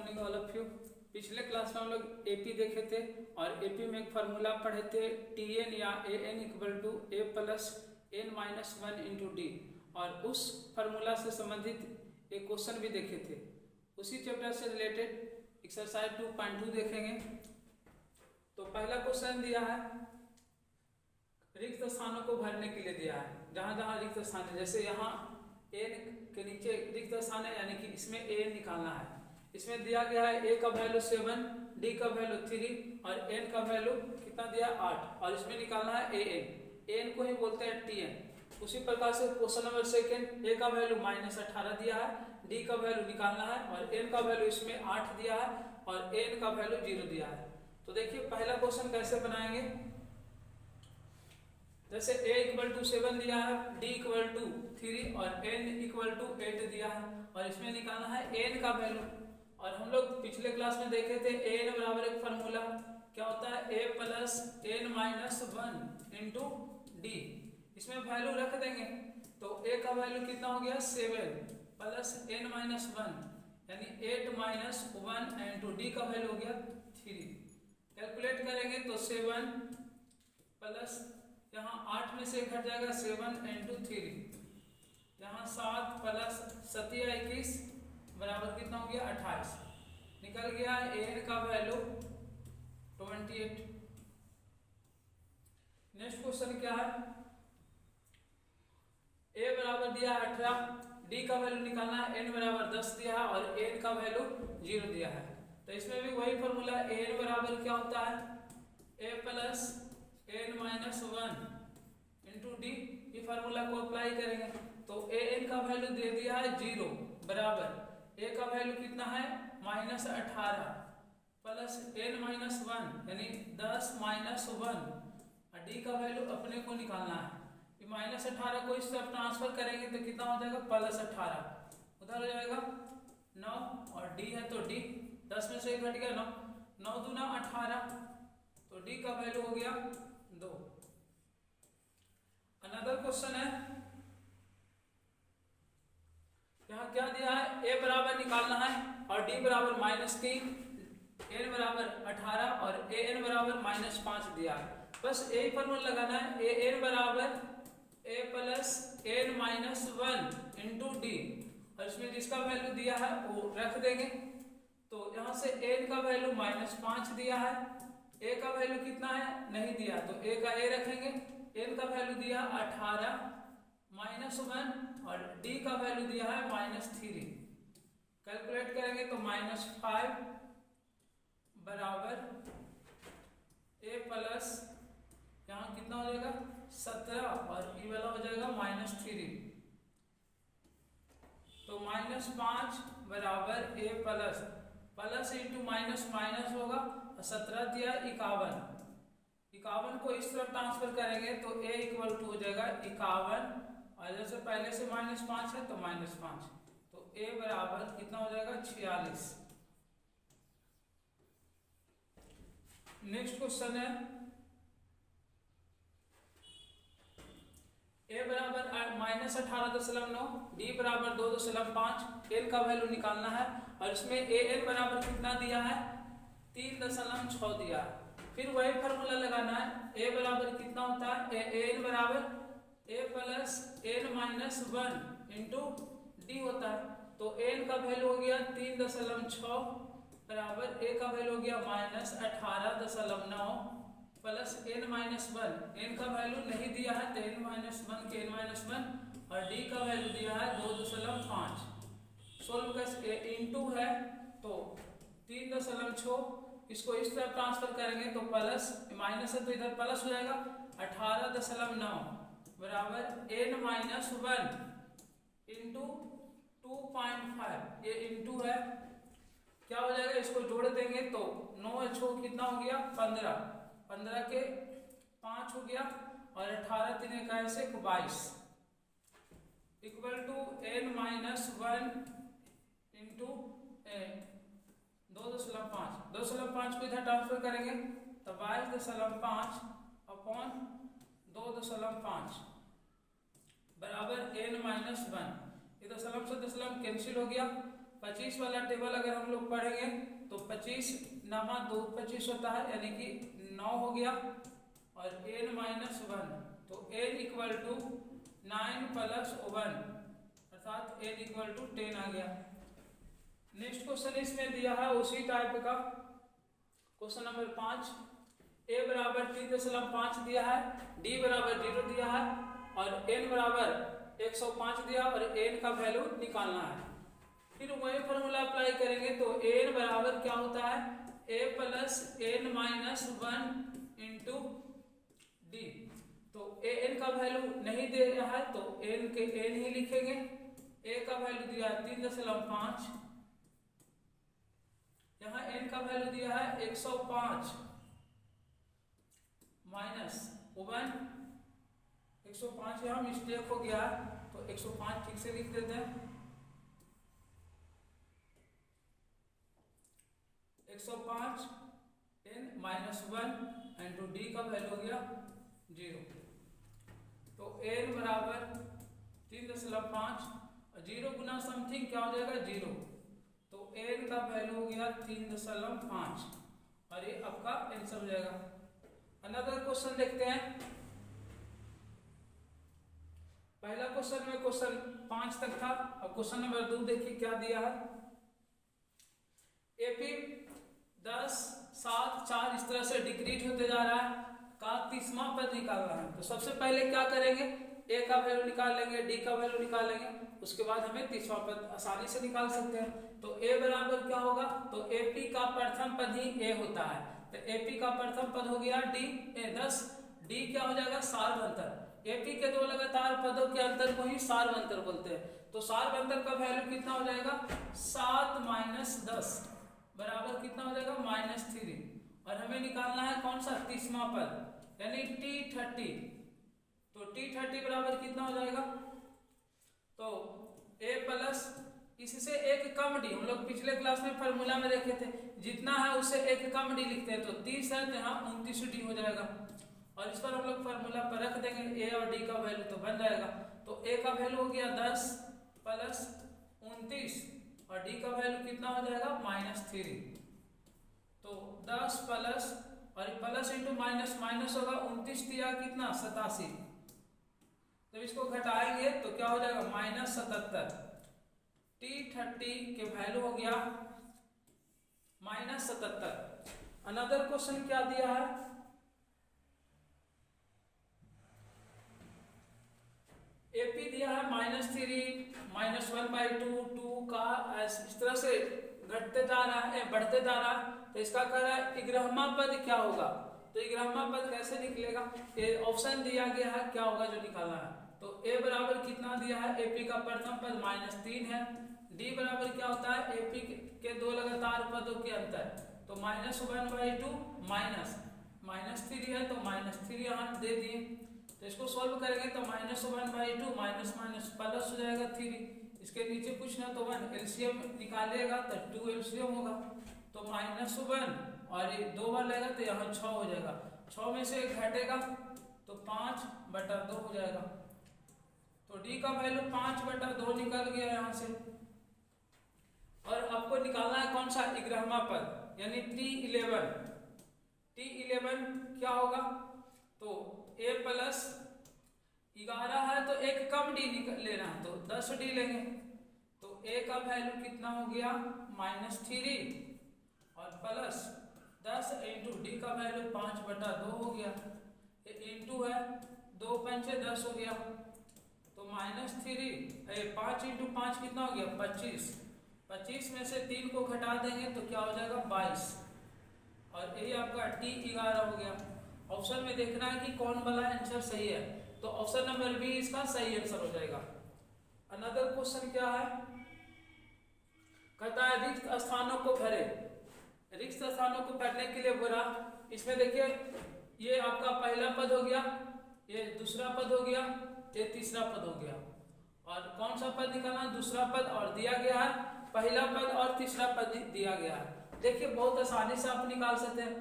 Morning all of you. पिछले class में हम लोग एपी देखे थे और एपी में एक फार्मूला पढ़े थे टीएन या n equal to a plus N minus one into D, और उस फार्मूला से संबंधित एक क्वेश्चन भी देखे थे। उसी चैप्टर से रिलेटेड एक्सरसाइज 2.2 देखेंगे। तो पहला क्वेश्चन दिया है, रिक्त स्थानों को भरने के लिए दिया है। जहां जहां रिक्त स्थान है, जैसे यहाँ एन के नीचे रिक्त स्थान है, यानी कि इसमें एन निकालना है। इसमें दिया गया है ए का वैल्यू 7, डी का वैल्यू 3 और एन का वैल्यू कितना दिया 8, और इसमें निकालना है एन को ही बोलते हैं टीएन। उसी प्रकार से क्वेश्चन नंबर सेकंड, ए का वैल्यू -18 दिया है, डी का वैल्यू निकालना है और एन का वैल्यू इसमें 8 दिया है और एन का वैल्यू 0 दिया है। तो देखिए पहला क्वेश्चन कैसे बनाएंगे। जैसे a इक्वल टू 7 दिया है, d इक्वल टू 3 और n इक्वल टू 8 दिया है, और इसमें निकालना है n का वैल्यू। और हम लोग पिछले क्लास में देखे थे an बराबर एक फार्मूला क्या होता है, a plus n minus 1 into D. इसमें वैल्यू रख देंगे तो a का वैल्यू कितना हो गया 7 प्लस n माइनस 1 यानी 8 माइनस 1 इंटू डी का वैल्यू हो गया 3। कैलकुलेट करेंगे तो 7 प्लस यहाँ 8 में से घट जाएगा 7 इंटू 3, यहाँ 7 प्लस 7 21 बराबर कितना हो गया 28। निकल गया एन का वैल्यू 28। नेक्स्ट क्वेश्चन क्या है, ए बराबर दिया है 18, डी का वैल्यू निकालना है, एन बराबर 10 दिया है और एन का वैल्यू 0 दिया है। तो इसमें भी वही फॉर्मूला, एन बराबर क्या होता है A plus N minus 1 into D. ये फार्मूला को अप्लाई करेंगे तो ए एन का वैल्यू दे दिया है 0 बराबर ए का वैल्यू कितना है -18 प्लस एन माइनस 1 यानी 10 माइनस 1 और डी का वैल्यू अपने को निकालना है। ये -18 को इस तरफ ट्रांसफर करेंगे तो कितना हो जाएगा +18, उधर हो जाएगा 9 और डी है तो डी 10 में से घट गया 9, 9 दूना 18 तो डी का वैल्यू हो गया 2। अनदर क्वेश्चन है, यहाँ क्या दिया है, ए बराबर निकालना है और डी बराबर -3, एन बराबर 18 और ए एन बराबर -5 दिया है। बस यही फॉर्मूला लगाना है, ए एन बराबर A plus N minus 1 into D, और इसमें जिसका वैल्यू दिया है वो रख देंगे। तो यहाँ से एन का वैल्यू -5 दिया है, ए का वैल्यू कितना है नहीं दिया तो ए का ए रखेंगे, एन का वैल्यू दिया 18 -1 और डी का वैल्यू दिया है -3। कैलकुलेट करेंगे तो -5 बराबर ए प्लस यहाँ कितना हो जाएगा 17 और ई वाला हो जाएगा -3। तो -5 बराबर A plus plus into minus minus होगा और 17 दिया 51 को इस तरफ ट्रांसफर करेंगे तो a इक्वल टू हो जाएगा 51 और जैसे पहले से -5 है तो -5, तो a बराबर कितना हो जाएगा 46। नेक्स्ट क्वेश्चन है, a बराबर -18.9, डी बराबर 2.5, एन का वैल्यू निकालना है और इसमें ए एन बराबर कितना दिया है 3.6 दिया है। फिर वही फार्मूला लगाना है, ए बराबर कितना होता है ए एन बराबर A plus N minus 1 into D होता है। तो एन का वैल्यू हो गया 3.6 बराबर ए का वैल्यू हो गया -18.9 प्लस एन माइनस 1, एन का वैल्यू नहीं दिया है तो एन माइनस 1 के एन माइनस 1 और डी का वैल्यू दिया है 2.5। सोल्व कर इंटू है तो 3.6, इसको इस तरफ ट्रांसफर करेंगे तो प्लस माइनस है तो इधर प्लस हो जाएगा 18.9 बराबर एन माइनस 1 इंटू 2.5, ये इंटू है क्या हो जाएगा, इसको जोड़ देंगे तो 9 कितना हो गया 15 के 5 हो गया और 18 3 इक्कीस 22 equal to n minus 1 into 2.5 को इधर ट्रांसफर करेंगे तो 22.5 अपॉन 2.5 बराबर एन माइनस 1। ये दशमलव से दशमलव कैंसिल हो गया 25 वाला टेबल अगर हम लोग पढ़ेंगे तो 25 नमा 2 25 होता है, यानी कि 9 हो गया और n माइनस 1, तो n इक्वल टू 9 प्लस 1 अर्थात n इक्वल टू 10 आ गया। नेक्स्ट क्वेश्चन इसमें दिया है उसी टाइप का, क्वेश्चन नंबर 5, a बराबर 3.5 दिया है, d बराबर 0 दिया है और n बराबर 105 दिया और n का वैल्यू निकालना है। फिर वही फॉर्मूला अप्लाई करेंगे तो n बराबर क्या होता है, a plus n minus 1 into D. तो an का वैल्यू नहीं दे रहा है तो n के n ही लिखेंगे। a का वैल्यू दिया है 3.5, यहाँ n का वैल्यू दिया है 105 माइनस 1, 105 यहाँ मिस्टेक हो गया है तो 105 ठीक से लिख देते हैं। 105 n माइनस 1 इंटू डी का वैल्यू हो गया 0, तो n बराबर 3.5 और 0 गुना समथिंग क्या हो जाएगा 0, तो n का वैल्यू हो गया 3.5 और ये आपका आंसर हो जाएगा। अनदर क्वेश्चन देखते हैं। पहला क्वेश्चन में क्वेश्चन 5 तक था, अब क्वेश्चन नंबर 2 देखिए क्या दिया है। एपी 10, 7, 4 इस तरह से डिक्रीज होते जा रहा है का 30वां पद निकालना है। तो सबसे पहले क्या करेंगे, ए का वैल्यू निकाल लेंगे, डी का वैल्यू निकाल लेंगे, उसके बाद हमें 30वां पद आसानी से निकाल सकते हैं। तो ए बराबर क्या होगा, तो एपी का प्रथम पद ही ए होता है, तो एपी का प्रथम पद हो गया डी 10, डी क्या हो जाएगा सार्वंतर। एपी के दो लगातार पदों के अंतर को ही सार्वंतर बोलते हैं। तो सार्वंतर का वैल्यू कितना हो जाएगा 7 माइनस 10 बराबर कितना हो जाएगा -3, और हमें निकालना है कौन सा 30वां पद यानी T30। तो T30 बराबर कितना हो जाएगा, तो a प्लस इससे एक कम डी, हम लोग पिछले क्लास में फॉर्मूला में देखे थे जितना है उससे एक कम डी लिखते हैं, तो 30 है तो यहाँ 29 डी हो जाएगा, और इस पर हम लोग फॉर्मूला पर रख देंगे a और d का वैल्यू तो बन जाएगा। तो a का वैल्यू हो गया 10 प्लस 29 और d का वैल्यू कितना हो जाएगा -3। तो 10 प्लस और प्लस इंटू माइनस माइनस होगा 29 दिया कितना 87, जब इसको घटाएंगे तो क्या हो जाएगा -77। T30 के वैल्यू हो गया -77। अनदर क्वेश्चन क्या दिया है, एपी दिया है -3 -1/2 2 का इस तरह से घटते जा रहा है बढ़ते जा रहा है, तो इसका कह रहा है इग्रहमा पद क्या होगा। तो इग्रहमा पद कैसे निकलेगा, ये ऑप्शन दिया गया है क्या होगा जो निकालना है। तो a बराबर कितना दिया है, एपी का प्रथम पद -3 है, d बराबर क्या होता है एपी के दो लगातार पदों के अंतर, तो -1/2 -3 है तो -3 यहाँ दे दिए। तो इसको सॉल्व करेंगे तो -1/2 माइनस माइनस प्लस हो जाएगा 3, इसके नीचे कुछ ना तो 1 एलसीएम निकालिएगा तो 2 एलसीएम होगा, तो -1 और ये 2 बार लेगा तो यहाँ 6 हो जाएगा, 6 में से घटेगा तो 5/2 हो जाएगा। तो d का वैल्यू 5/2 निकल गया यहाँ से, और आपको निकालना है कौन सा इग्रहमा पद यानी T11। T11 क्या होगा, तो a प्लस 11 है तो एक कम डी लेना है तो 10 डी लेंगे, तो a का वैल्यू कितना हो गया -3 और प्लस 10 इंटू डी का वैल्यू 5/2 हो गया, इंटू है 2 पंचे 10 हो गया, तो -3 5 इंटू 5 कितना हो गया 25, 25 में से 3 को घटा देंगे तो क्या हो जाएगा 22, और यही आपका T11 हो गया। ऑप्शन में देखना है कि कौन वाला आंसर सही है, तो ऑप्शन नंबर बी इसका सही आंसर हो जाएगा। अनदर क्वेश्चन क्या है, कहता है रिक्त स्थानों को भरे, रिक्त स्थानों को भरने के लिए बोला। इसमें देखिए ये आपका पहला पद हो गया, ये दूसरा पद हो गया, ये तीसरा पद हो गया, और कौन सा पद निकालना, दूसरा पद, और दिया गया है पहला पद और तीसरा पद दिया गया है। देखिए बहुत आसानी से आप निकाल सकते हैं।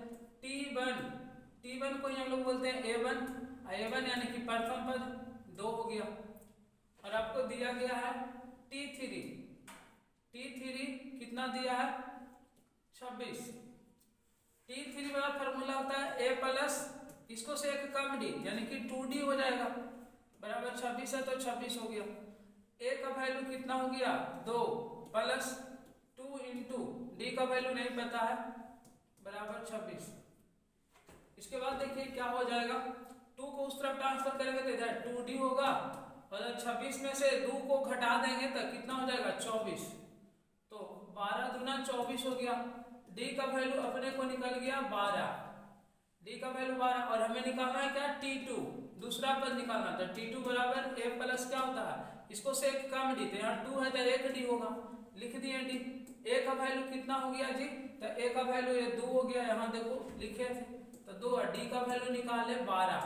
T1 को हम लोग बोलते हैं A1 यानी कि प्रथम पद 2 हो गया, और आपको दिया गया है T3 कितना दिया है 26। T3 वाला फॉर्मूला होता है a प्लस इसको से एक कम d यानी कि 2d हो जाएगा बराबर 26 है तो 26 हो गया। a का वैल्यू कितना हो गया 2 प्लस 2 इंटू डी का वैल्यू नहीं पता है बराबर 26। इसके बाद देखिए क्या हो जाएगा 2 को उस तरफ ट्रांसफर करेंगे तो इधर 2d होगा और 26 में से 2 को घटा देंगे तो कितना हो जाएगा 24। तो 12 दूना 24 हो गया। d का वैल्यू अपने को निकल गया 12, d का वैल्यू 12 और हमें निकालना है क्या t2 दूसरा पद निकालना। तो t2 बराबर a प्लस क्या होता है इसको से एक कम d तो यहाँ 2 है तो एक d होगा लिख दिए d। a का वैल्यू कितना हो गया जी तो a का वैल्यू ये 2 हो गया यहाँ देखो लिखे थे तो 2 और d का वैल्यू निकाले 12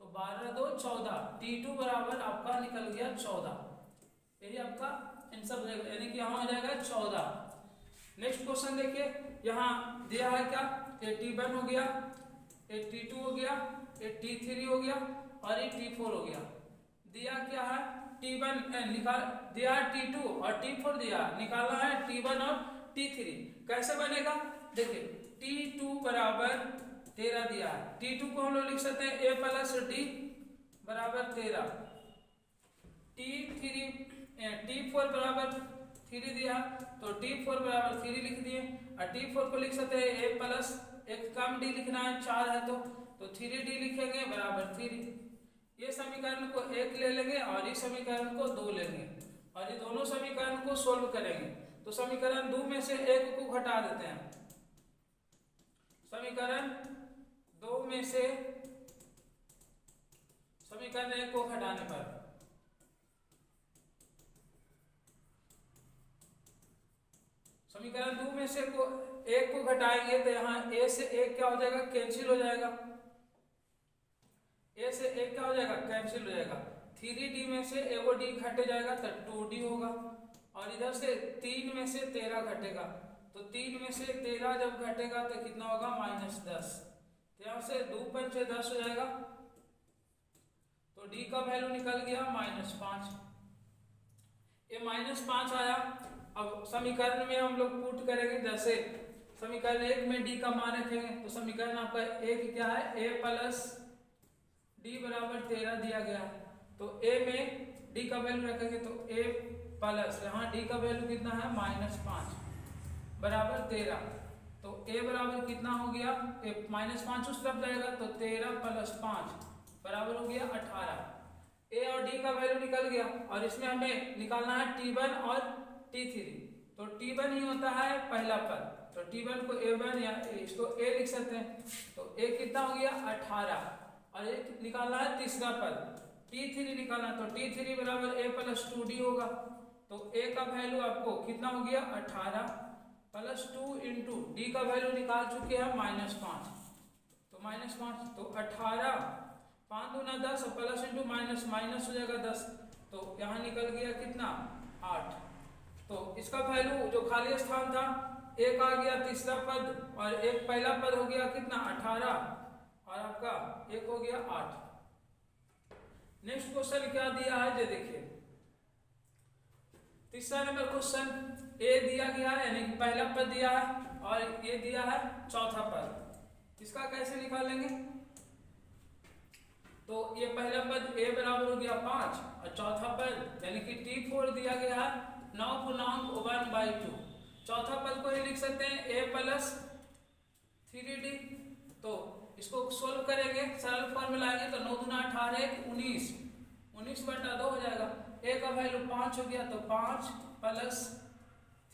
तो 12 2 14 t2 बराबर आपका निकल गया 14। यही आपका आंसर हो जाएगा यानी कि यहाँ हो जाएगा 14। नेक्स्ट क्वेश्चन देखिए यहाँ दिया है क्या ये t1 हो गया ये t2 हो गया ये t3 हो गया और ये t4 हो गया। दिया क्या है t1 निकाल दिया है t2 और t4 दिया निकालना है t1 और t3 कैसे बनेगा देखिए t2 बराबर 13 दिया है t2 को हम लोग लिख सकते हैं a प्लस d बराबर 13 t4 बराबर 3 दिया तो t4 बराबर 3 लिख दिए और t4 को लिख सकते हैं a प्लस एक कम d लिखना है 4 है तो 3d लिखेंगे बराबर 3। ये समीकरण को 1 ले लेंगे और इस समीकरण को 2 लेंगे और ये दोनों समीकरण को सोल्व करेंगे तो समीकरण 2 में से 1 को घटा देते हैं। समीकरण 2 में से समीकरण 1 को घटाने पर समीकरण 2 में से 1 को घटाएंगे तो यहाँ a से 1 क्या हो जाएगा कैंसिल हो जाएगा a से 1 क्या हो जाएगा कैंसिल हो जाएगा। 3d में से एगो d घटे जाएगा तो 2d होगा और इधर से 3 में से 13 घटेगा तो 3 में से 13 जब घटेगा तो कितना होगा -10 तो यहाँ से 2 5 से 10 हो जाएगा तो d का वैल्यू निकल गया -5। ये -5 आया। अब समीकरण में हम लोग पुट करेंगे जैसे समीकरण 1 में d का मान रखेंगे तो समीकरण आपका 1 क्या है a प्लस d बराबर 13 दिया गया है तो a में d का वैल्यू रखेंगे तो a प्लस यहाँ d का वैल्यू कितना है -5 बराबर 13 तो a बराबर कितना हो गया -5 उस तरफ जाएगा तो 13 प्लस 5 बराबर हो गया 18। a और d का वैल्यू निकल गया और इसमें हमें निकालना है t1 और t3 तो t1 ही होता है पहला पद तो t1 को a1 या इसको a लिख सकते हैं तो a कितना हो गया 18 और एक निकालना है तीसरा पद t3 निकालना तो t3 बराबर a प्लस 2d होगा तो a का वैल्यू आपको कितना हो गया 18 प्लस 2 इंटू d का वैल्यू निकाल चुके हैं -5 तो -5 तो 18 5 दूना 10 प्लस इंटू माइनस माइनस हो जाएगा 10 तो यहाँ निकल गया कितना 8। तो इसका वैल्यू जो खाली स्थान था एक आ गया तीसरा पद और एक पहला पद हो गया कितना 18 और आपका एक हो गया 8। नेक्स्ट क्वेश्चन क्या दिया है ये देखिए तीसरा नंबर क्वेश्चन ए दिया गया है यानी पहला पद दिया है और ये दिया है चौथा पद। इसका कैसे निकालेंगे तो ये पहला पद a बराबर हो गया 5 और चौथा पद यानी कि t4 दिया गया है 9 पूर्णांक 1/2। चौथा पद को ही लिख सकते हैं a प्लस 3d तो इसको सोल्व करेंगे सरल फॉर्म में लाएंगे तो 9 दूना 18 19/2 हो जाएगा। a का वैल्यू 5 हो गया तो 5 प्लस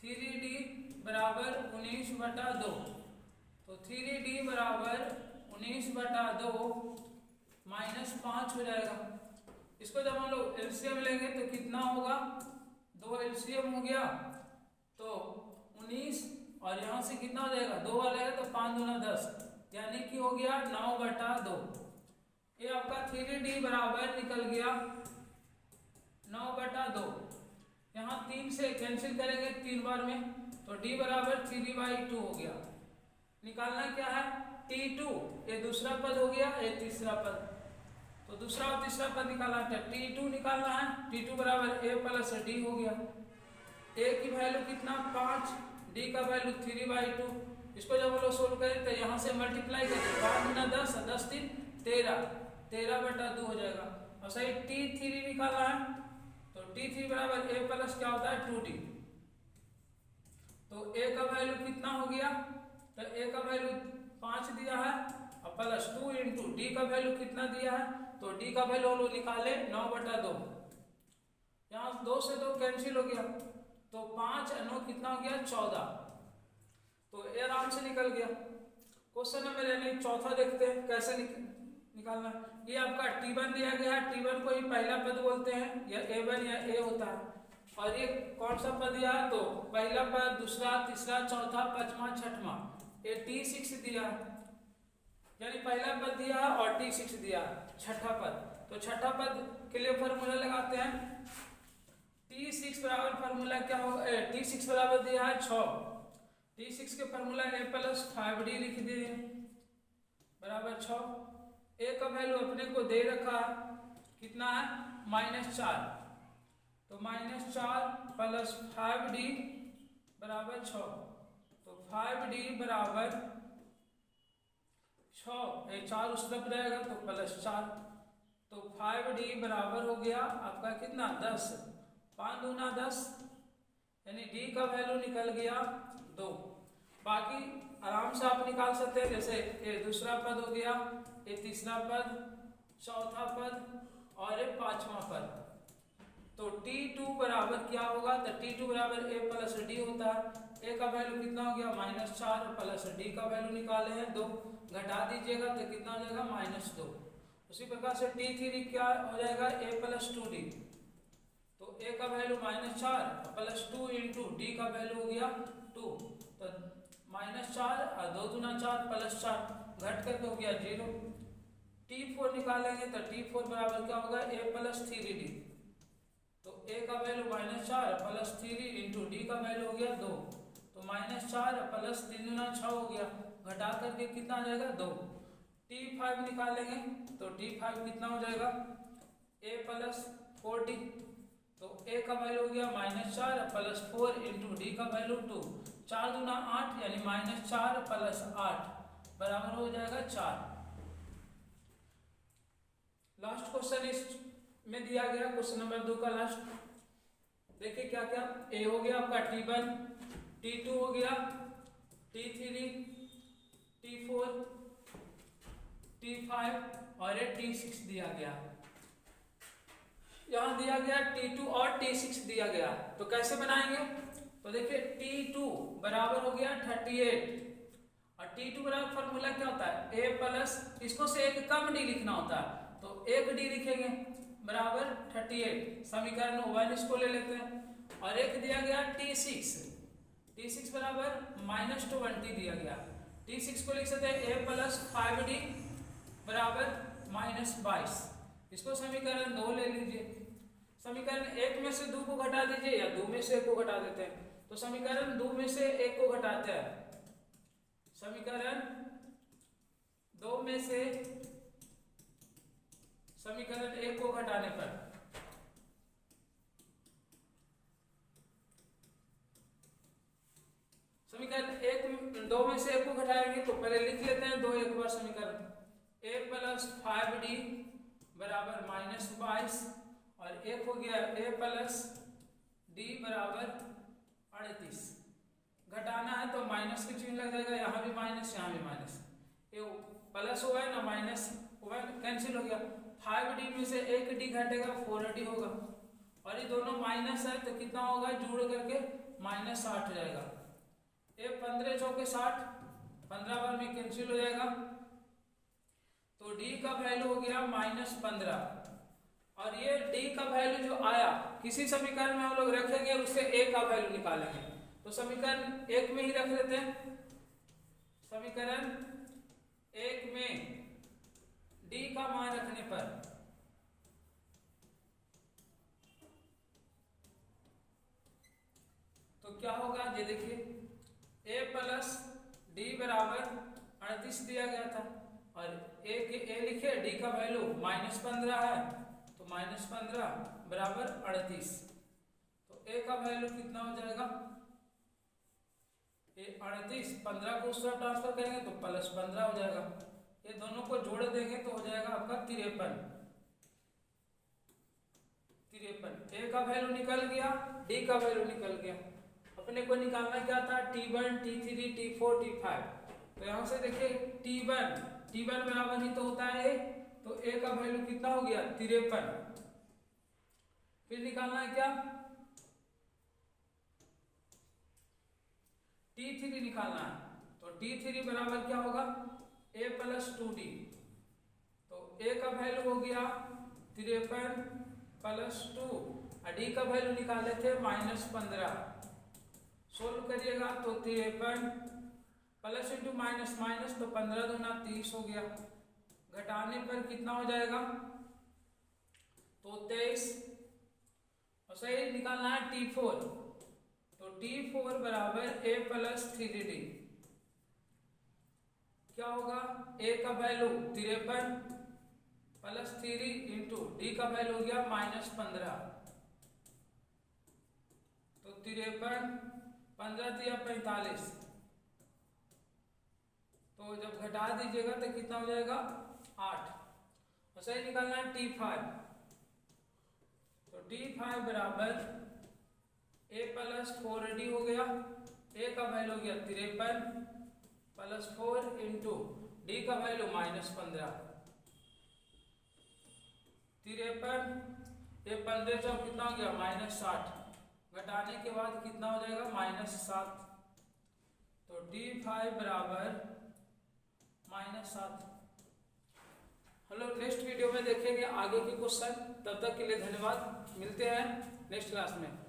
3d बराबर 19/2 तो 3d बराबर 19/2 -5 हो जाएगा। इसको जब हम लोग एलसीएम लेंगे तो कितना होगा 2 एलसीएम हो गया तो 19 और यहाँ से कितना हो जाएगा 2 वाला है तो 5 दूना 10 यानी कि हो गया 9/2। ये आपका 3d बराबर निकल गया 9/2। यहाँ 3 से कैंसिल करेंगे 3 बार में तो d बराबर 3/2 हो गया। निकालना क्या है t2 ये दूसरा पद हो गया ये तीसरा पद तो दूसरा और तीसरा पद निकालना है t2 निकालना है t2 बराबर a प्लस d हो गया ए की वैल्यू कितना 5, डी का वैल्यू 3/2। इसको जब हम लोग सोल्व करें तो यहाँ से मल्टीप्लाई करें, 5 गुना 10, 10 3 13, 13/2 हो जाएगा। और सही T3 निकालना है तो T3 बराबर A प्लस क्या होता है 2D। तो A का वैल्यू कितना हो गया, तो A का वैल्यू 5 दिया है और प्लस 2 इंटू डी का वैल्यू कितना दिया है, तो डी का वैल्यू हम लोग निकाले 9/2। यहाँ 2 से 2 कैंसिल हो गया तो 5 और 9 कितना हो गया 14। तो ये आराम से निकल गया। क्वेश्चन नंबर यानी चौथा देखते हैं कैसे निकालना। ये आपका T1 दिया गया है, T1 को ही पहला पद बोलते हैं, या A1 या A होता है। और ये कौन सा पद दिया है, तो पहला पद, दूसरा, तीसरा, चौथा, पांचवा, छठवां। ये T6 दिया है, यानी पहला पद दिया है और T6 दिया है, छठा पद। तो छठा पद के लिए फॉर्मूला लगाते हैं। T6 बराबर फॉर्मूला क्या होगा, T6 बराबर दिया है 6। T6 के फॉर्मूला A प्लस 5D लिख दिए बराबर 6। A का वैल्यू अपने को दे रखा है कितना है -4, तो -4 प्लस 5D बराबर 6। तो 5D बराबर 6, 4 उस तरफ रहेगा तो +4। तो 5D बराबर हो गया आपका कितना 10, 5 दूना 10, यानी D का वैल्यू निकल गया 2। बाकी आराम से आप निकाल सकते हैं, जैसे ये दूसरा पद हो गया, ये तीसरा पद, चौथा पद और ये पांचवा पद। तो T2 बराबर क्या होगा, तो T2 बराबर A प्लस D होता है। A का वैल्यू कितना हो गया -4 प्लस D का वैल्यू निकाले हैं 2, घटा दीजिएगा तो कितना हो जाएगा -2। उसी प्रकार से T3 क्या हो जाएगा A प्लस 2D। तो A का वैल्यू -4 प्लस 2 इंटू D का वैल्यू हो गया 2। तो -4 और 2 दूना 4 प्लस 4 घट कर हो गया 0। T4 निकालेंगे तो T4 बराबर क्या होगा A प्लस 3D। तो A का वैल्यू -4 प्लस 3 इंटू D का वैल्यू हो गया 2। तो -4 प्लस 3 दूना 6 हो गया, घटा करके कितना आ जाएगा 2। T5 निकालेंगे तो T5 कितना हो जाएगा A प्लस 4D। तो A का वैल्यू हो गया -4 प्लस 4 इंटू D का वैल्यू 2। 4 दूना 8 यानी -4 प्लस 8 बराबर हो जाएगा 4। लास्ट क्वेश्चन इस में दिया गया, क्वेश्चन नंबर 2 का लास्ट देखिए क्या क्या। A हो गया आपका T1, T2 हो गया, T3, T4, T5 और T6 दिया गया। यहाँ दिया गया T2 और T6 दिया गया, तो कैसे बनाएंगे, तो देखिए T2 बराबर हो गया 38 और T2 बराबर फॉर्मूला क्या होता है A प्लस, इसको से एक कम D लिखना होता है तो 1 D लिखेंगे बराबर 38। समीकरण 1 इसको ले लेते हैं। और एक दिया गया T6 बराबर -20 दिया गया। T6 को लिख सकते हैं A प्लस 5D बराबर -22। इसको समीकरण 2 ले लीजिए। समीकरण 1 में से 2 को घटा दीजिए या 2 में से 1 को घटा देते हैं। तो समीकरण 2 में से 1 को घटाते हैं, समीकरण 2 में से समीकरण 1 को घटाने पर समीकरण 2 में से 1 को घटाएंगे तो पहले लिख लेते हैं 2 एक बार समीकरण। A प्लस 5D बराबर -22 और एक हो गया A प्लस D बराबर 38। घटाना है तो माइनस की चिन्ह लग जाएगा, यहाँ भी माइनस यहाँ भी माइनस, ये प्लस हुआ है ना माइनस हुआ कैंसिल हो गया। 5D में से 1D घटेगा 4D होगा और ये दोनों माइनस है तो कितना होगा जोड़ करके -60 हो जाएगा। ये 15 चौके 60, 15 बार में कैंसिल हो जाएगा तो D का वैल्यू हो गया -15। और ये D का वैल्यू जो आया किसी समीकरण में हम लोग रखेंगे उससे A का वैल्यू निकालेंगे। तो समीकरण 1 में ही रख लेते हैं। समीकरण 1 में D का मान रखने पर तो क्या होगा ये देखिए A प्लस D बराबर 38 दिया गया था और A लिखे D का वैल्यू -15 है तो -15 बराबर 38। तो ए का वैल्यू कितना हो जाएगा, ये 38, 15 को उस तरफ ट्रांसफर करेंगे तो +15 हो जाएगा। ये दोनों को जोड़ देंगे तो हो जाएगा आपका 53। ए का वैल्यू निकल गया, डी का वैल्यू निकल गया। अपने को निकालना क्या था, T1, T3, T4, T5। तो यहाँ से देखिए T1 बराबर ही तो होता है ए, तो ए का वैल्यू कितना हो गया 53। फिर निकालना है क्या, T3 निकालना है। तो T3 बराबर क्या होगा, a + 2d। तो a का वैल्यू हो गया 53 + 2, और d का वैल्यू निकाले थे -15। सोल्व करिएगा तो 53 प्लस इंटू माइनस माइनस, तो 15 दूना 30 हो गया। घटाने पर कितना हो जाएगा, तो 23। और सही निकालना है T4। तो T4 बराबर a + 3d। क्या होगा, a का वैल्यू 53 + 3 इंटू d का वैल्यू हो गया -15। तो 53, 15 × 45। तो जब घटा दीजिएगा तो कितना हो जाएगा 8। और सही निकालना है T5। तो T5 बराबर a + 4d हो गया। a का वैल्यू हो गया 53 + 4 इंटू d का वैल्यू -15। 53, ये 15 चौक कितना हो गया -60। घटाने के बाद कितना हो जाएगा -7। तो T5 बराबर -7। हम लोग नेक्स्ट वीडियो में देखेंगे आगे के क्वेश्चन। तब तक के लिए धन्यवाद, मिलते हैं नेक्स्ट क्लास में।